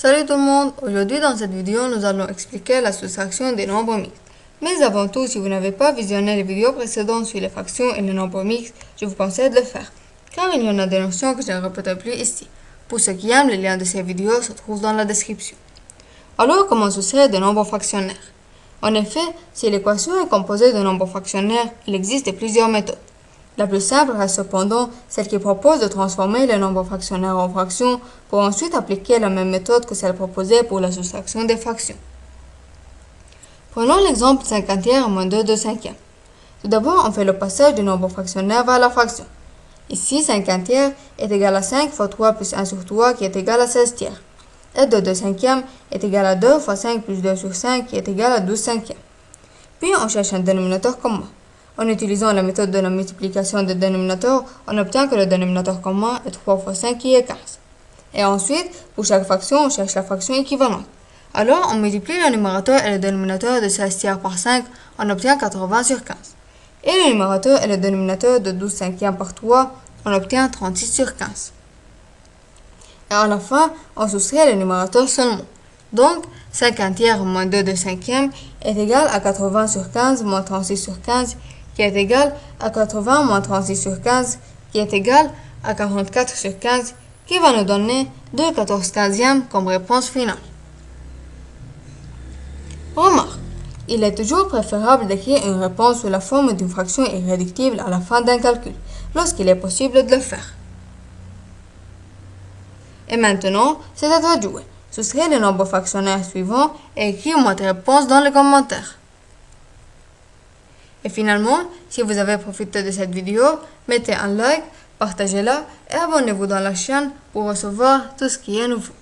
Salut tout le monde, aujourd'hui dans cette vidéo nous allons expliquer la soustraction des nombres mixtes. Mais avant tout, si vous n'avez pas visionné les vidéos précédentes sur les fractions et les nombres mixtes, je vous conseille de le faire, car il y en a des notions que je ne répéterai plus ici. Pour ceux qui aiment, les liens de ces vidéos se trouvent dans la description. Alors comment soustraire des nombres fractionnaires? En effet, si l'équation est composée de nombres fractionnaires, il existe plusieurs méthodes. La plus simple reste cependant celle qui propose de transformer les nombres fractionnaires en fractions pour ensuite appliquer la même méthode que celle proposée pour la soustraction des fractions. Prenons l'exemple 50e moins 2 cinquièmes. Tout d'abord, on fait le passage du nombre fractionnaire vers la fraction. Ici, 50e est égal à 5 fois 3 plus 1 sur 3 qui est égal à 16 tiers. Et 2 cinquièmes est égal à 2 fois 5 plus 2 sur 5 qui est égal à 12 cinquièmes. Puis on cherche un dénominateur commun. En utilisant la méthode de la multiplication des dénominateurs, on obtient que le dénominateur commun est 3 fois 5 qui est 15. Et ensuite, pour chaque fraction, on cherche la fraction équivalente. Alors, on multiplie le numérateur et le dénominateur de 16 tiers par 5, on obtient 80 sur 15. Et le numérateur et le dénominateur de 12 cinquièmes par 3, on obtient 36 sur 15. Et à la fin, on soustrait le numérateur seulement. Donc, 50 tiers moins 2 cinquièmes est égal à 80 sur 15 moins 36 sur 15, qui est égal à 80 moins 36 sur 15, qui est égal à 44 sur 15, qui va nous donner 2/14 comme réponse finale. Remarque, il est toujours préférable d'écrire une réponse sous la forme d'une fraction irréductible à la fin d'un calcul, lorsqu'il est possible de le faire. Et maintenant, c'est à toi de jouer. Soustrais les nombres fractionnaires suivants et écris-moi tes réponses dans les commentaires. Et finalement, si vous avez profité de cette vidéo, mettez un like, partagez-la et abonnez-vous dans la chaîne pour recevoir tout ce qui est nouveau.